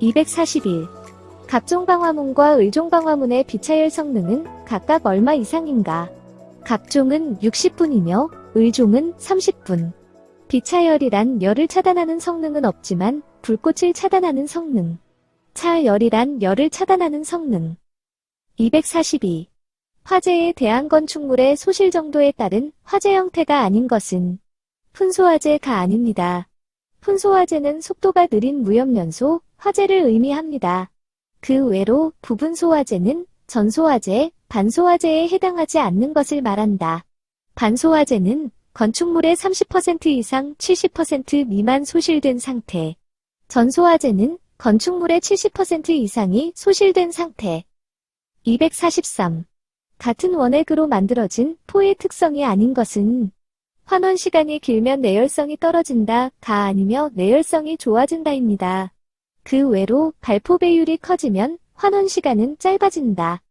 241. 각종방화문과 의종방화문의 비차열 성능은 각각 얼마 이상인가? 각종은 60분이며 의종은 30분. 비차열이란 열을 차단하는 성능은 없지만 불꽃을 차단하는 성능. 차열이란 열을 차단하는 성능. 242. 화재에 대한 건축물의 소실 정도에 따른 화재 형태가 아닌 것은 훈소화재가 아닙니다. 훈소화재는 속도가 느린 무염연소, 화재를 의미합니다. 그 외로 부분소화재는 전소화재, 반소화재에 해당하지 않는 것을 말한다. 반소화재는 건축물의 30% 이상 70% 미만 소실된 상태. 전소화재는 건축물의 70% 이상이 소실된 상태. 243. 같은 원액으로 만들어진 포의 특성이 아닌 것은 환원 시간이 길면 내열성이 떨어진다, 가 아니며 내열성이 좋아진다입니다. 그 외로 발포 배율이 커지면 환원 시간은 짧아진다.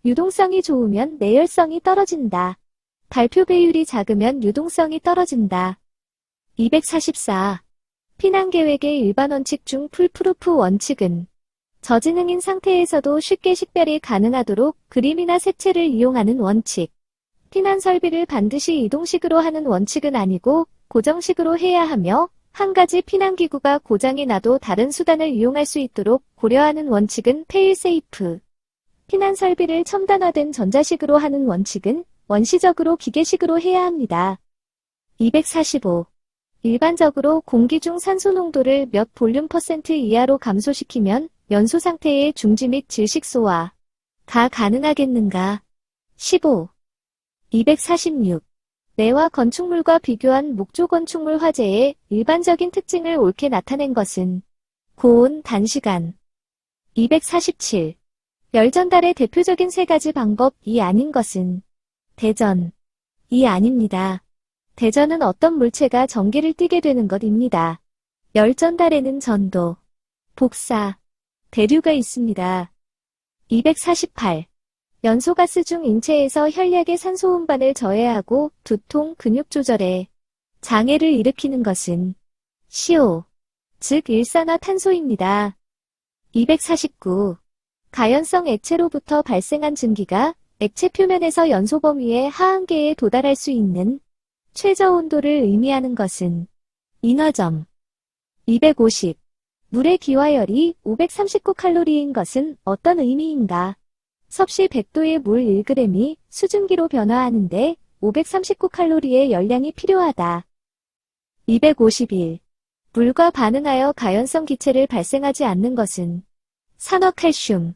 유동성이 좋으면 내열성이 떨어진다. 발표 배율이 작으면 유동성이 떨어진다. 244. 피난계획의 일반 원칙 중 풀프루프 원칙은 저지능인 상태에서도 쉽게 식별이 가능하도록 그림이나 색채를 이용하는 원칙. 피난 설비를 반드시 이동식으로 하는 원칙은 아니고 고정식으로 해야 하며 한 가지 피난기구가 고장이 나도 다른 수단을 이용할 수 있도록 고려하는 원칙은 페일세이프. 피난 설비를 첨단화된 전자식으로 하는 원칙은 원시적으로 기계식으로 해야 합니다. 245. 일반적으로 공기 중 산소 농도를 몇 볼륨 퍼센트 이하로 감소시키면 연소 상태의 중지 및 질식소화가 가능하겠는가? 15. 246. 내와 건축물과 비교한 목조 건축물 화재의 일반적인 특징을 옳게 나타낸 것은 고온, 단시간. 247. 열 전달의 대표적인 세 가지 방법이 아닌 것은 대전. 이 아닙니다. 대전은 어떤 물체가 전기를 띠게 되는 것입니다. 열 전달에는 전도, 복사, 대류가 있습니다. 248. 연소가스 중 인체에서 혈액의 산소 운반을 저해하고 두통, 근육 조절에 장애를 일으키는 것은 CO, 즉 일산화탄소입니다. 249. 가연성 액체로부터 발생한 증기가 액체 표면에서 연소 범위의 하한계에 도달할 수 있는 최저 온도를 의미하는 것은 인화점. 250. 물의 기화열이 539칼로리인 것은 어떤 의미인가? 섭씨 100도의 물 1g이 수증기로 변화하는데 539칼로리의 열량이 필요하다. 251. 물과 반응하여 가연성 기체를 발생하지 않는 것은 산화칼슘.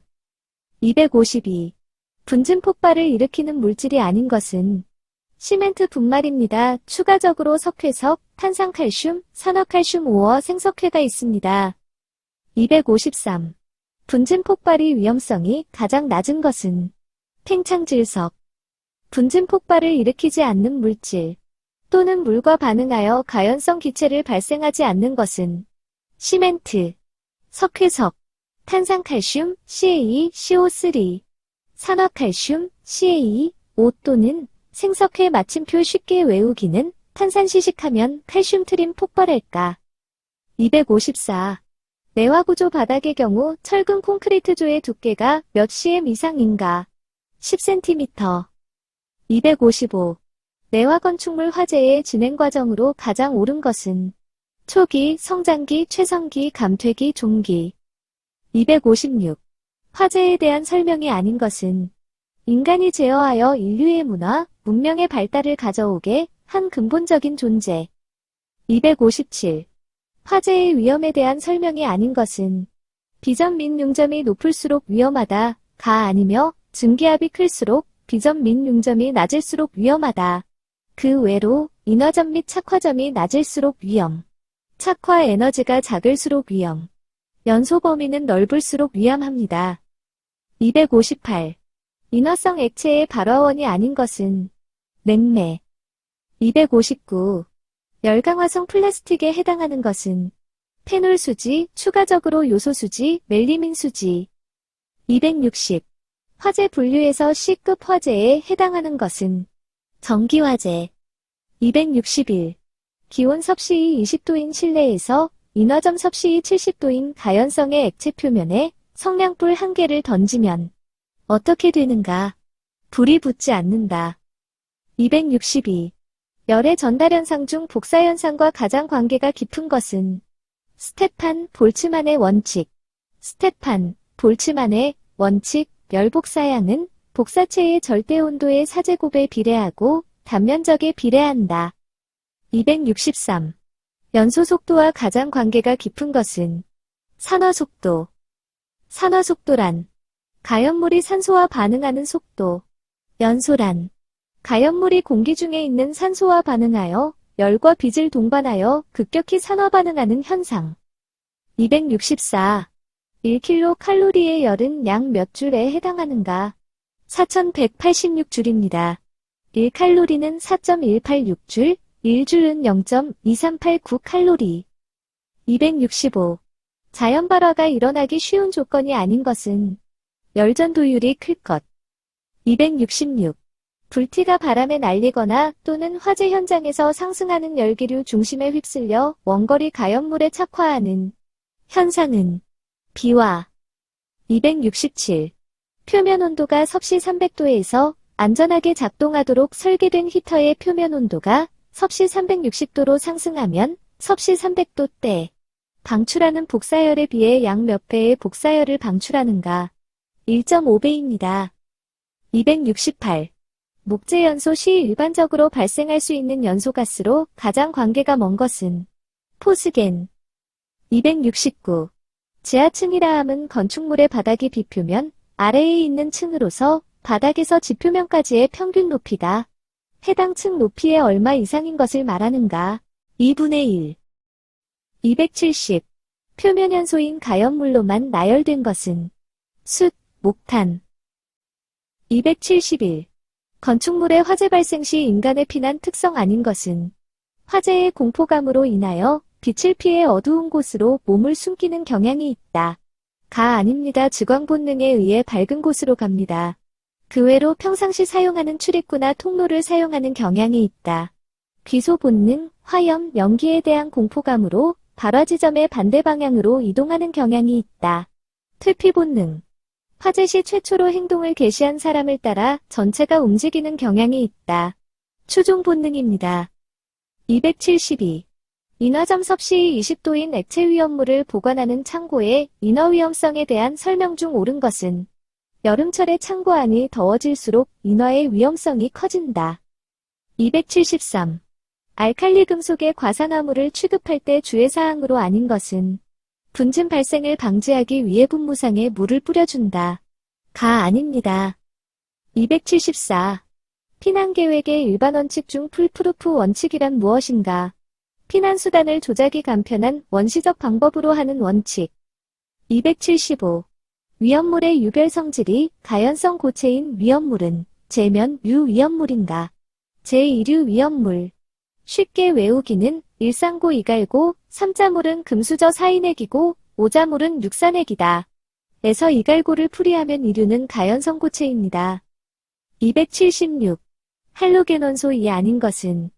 252. 분진 폭발을 일으키는 물질이 아닌 것은 시멘트 분말입니다. 추가적으로 석회석, 탄산칼슘, 산화칼슘 5어 생석회가 있습니다. 253. 분진 폭발의 위험성이 가장 낮은 것은 팽창질석. 분진 폭발을 일으키지 않는 물질 또는 물과 반응하여 가연성 기체를 발생하지 않는 것은 시멘트, 석회석, 탄산칼슘, CaE, CO3, 산화칼슘, CaE, O 또는 생석회 마침표 쉽게 외우기는 탄산 시식하면 칼슘 트림 폭발할까? 254. 내화구조 바닥의 경우 철근 콘크리트조의 두께가 몇 cm 이상인가? 10cm. 255. 내화 건축물 화재의 진행 과정으로 가장 옳은 것은 초기, 성장기, 최성기, 감퇴기, 종기. 256. 화재에 대한 설명이 아닌 것은 인간이 제어하여 인류의 문화, 문명의 발달을 가져오게 한 근본적인 존재. 257. 화재의 위험에 대한 설명이 아닌 것은 비점 및 융점이 높을수록 위험하다, 가 아니며 증기압이 클수록 비점 및 융점이 낮을수록 위험하다. 그 외로 인화점 및 착화점이 낮을수록 위험, 착화 에너지가 작을수록 위험, 연소 범위는 넓을수록 위험합니다. 258. 인화성 액체의 발화원이 아닌 것은 냉매. 259. 열강화성 플라스틱에 해당하는 것은 페놀 수지, 추가적으로 요소 수지, 멜리민 수지. 260. 화재 분류에서 C급 화재에 해당하는 것은 전기화재. 261. 기온 섭씨 20도인 실내에서 인화점 섭씨 70도인 가연성의 액체 표면에 성냥불 한 개를 던지면 어떻게 되는가? 불이 붙지 않는다. 262. 열의 전달현상 중 복사현상과 가장 관계가 깊은 것은 스테판 볼츠만의 원칙. 스테판 볼츠만의 원칙, 열 복사량은 복사체의 절대 온도의 4제곱에 비례하고 단면적에 비례한다. 263. 연소 속도와 가장 관계가 깊은 것은 산화 속도. 산화 속도란 가연물이 산소와 반응하는 속도. 연소란 가연물이 공기 중에 있는 산소와 반응하여 열과 빛을 동반하여 급격히 산화 반응하는 현상. 264. 1kcal의 열은 약 몇 줄에 해당하는가? 4186줄입니다. 1칼로리는 4.186줄, 1줄은 0.2389칼로리. 265. 자연 발화가 일어나기 쉬운 조건이 아닌 것은 열전도율이 클 것. 266. 불티가 바람에 날리거나 또는 화재 현장에서 상승하는 열기류 중심에 휩쓸려 원거리 가연물에 착화하는 현상은 비와. 267. 표면 온도가 섭씨 300도에서 안전하게 작동하도록 설계된 히터의 표면 온도가 섭씨 360도로 상승하면 섭씨 300도 때 방출하는 복사열에 비해 약 몇 배의 복사열을 방출하는가? 1.5배입니다. 268. 목재연소 시 일반적으로 발생할 수 있는 연소가스로 가장 관계가 먼 것은 포스겐. 269. 지하층이라 함은 건축물의 바닥이 비표면 아래에 있는 층으로서 바닥에서 지표면까지의 평균 높이가 해당 층 높이의 얼마 이상인 것을 말하는가? 2분의 1. 270. 표면 연소인 가연물로만 나열된 것은 숯, 목탄. 271. 건축물의 화재 발생 시 인간의 피난 특성 아닌 것은 화재의 공포감으로 인하여 빛을 피해 어두운 곳으로 몸을 숨기는 경향이 있다. 가 아닙니다. 지광 본능에 의해 밝은 곳으로 갑니다. 그 외로 평상시 사용하는 출입구나 통로를 사용하는 경향이 있다. 귀소 본능, 화염, 연기에 대한 공포감으로 발화 지점의 반대 방향으로 이동하는 경향이 있다. 퇴피 본능. 화재 시 최초로 행동을 개시한 사람을 따라 전체가 움직이는 경향이 있다. 추종 본능입니다. 272. 인화점 섭씨 20도인 액체 위험물을 보관하는 창고의 인화 위험성에 대한 설명 중 옳은 것은 여름철에 창고 안이 더워질수록 인화의 위험성이 커진다. 273. 알칼리 금속의 과산화물을 취급할 때 주의사항으로 아닌 것은 분진 발생을 방지하기 위해 분무상에 물을 뿌려준다. 가 아닙니다. 274. 피난계획의 일반 원칙 중 풀프루프 원칙이란 무엇인가? 피난수단을 조작이 간편한 원시적 방법으로 하는 원칙. 275. 위험물의 유별 성질이 가연성 고체인 위험물은 제면 유위험물인가? 제2류 위험물. 쉽게 외우기는 일상고 이갈고, 삼자물은 금수저 사인액이고, 오자물은 육산액이다. 에서 이갈고를 풀이하면 2류는 가연성 고체입니다. 276. 할로겐원소 이 아닌 것은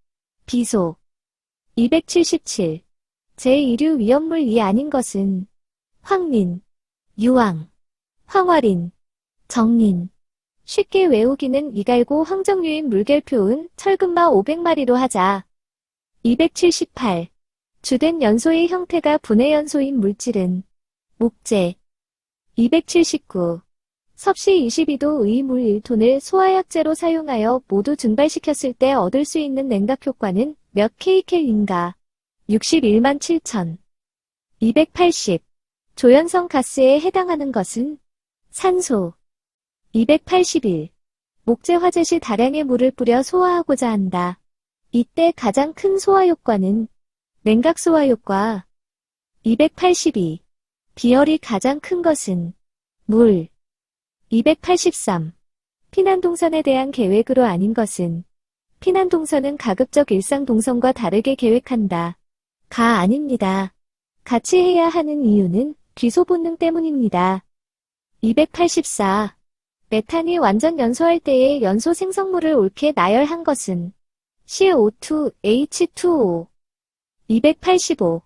비소. 277. 제2류 위험물 이 아닌 것은 황린, 유황, 황화린, 정린. 쉽게 외우기는 이갈고 황정유인 물결표은 철근마 500마리로 하자. 278. 주된 연소의 형태가 분해 연소인 물질은 목재. 279. 섭씨 22도의 물 1톤을 소화약재로 사용하여 모두 증발시켰을 때 얻을 수 있는 냉각 효과는 몇 kCal인가? 61만 7천. 280. 조연성 가스에 해당하는 것은 산소. 281. 목재 화재 시 다량의 물을 뿌려 소화하고자 한다. 이때 가장 큰 소화 효과는 냉각 소화 효과. 282. 비열이 가장 큰 것은 물. 283. 피난동선에 대한 계획으로 아닌 것은 피난동선은 가급적 일상동선과 다르게 계획한다. 가 아닙니다. 같이 해야 하는 이유는 귀소 본능 때문입니다. 284. 메탄이 완전 연소할 때의 연소 생성물을 옳게 나열한 것은 CO2, H2O. 285.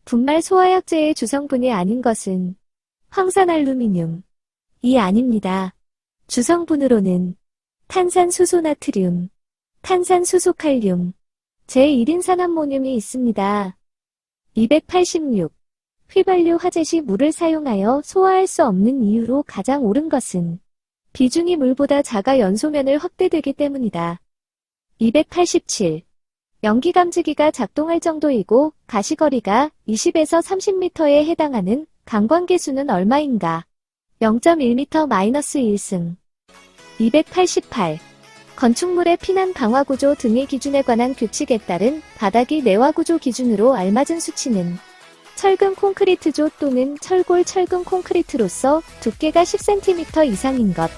분말 소화약제의 주성분이 아닌 것은 황산알루미늄. 이 아닙니다. 주성분으로는 탄산수소나트륨, 탄산수소칼륨, 제1인산암모늄이 있습니다. 286. 휘발유 화재 시 물을 사용하여 소화할 수 없는 이유로 가장 옳은 것은 비중이 물보다 작아 연소면을 확대되기 때문이다. 287. 연기감지기가 작동할 정도이고 가시거리가 20에서 30m에 해당하는 강광계수는 얼마인가? 0.1m-1승. 288. 건축물의 피난 방화 구조 등의 기준에 관한 규칙에 따른 바닥이 내화 구조 기준으로 알맞은 수치는 철근 콘크리트조 또는 철골 철근 콘크리트로서 두께가 10cm 이상인 것.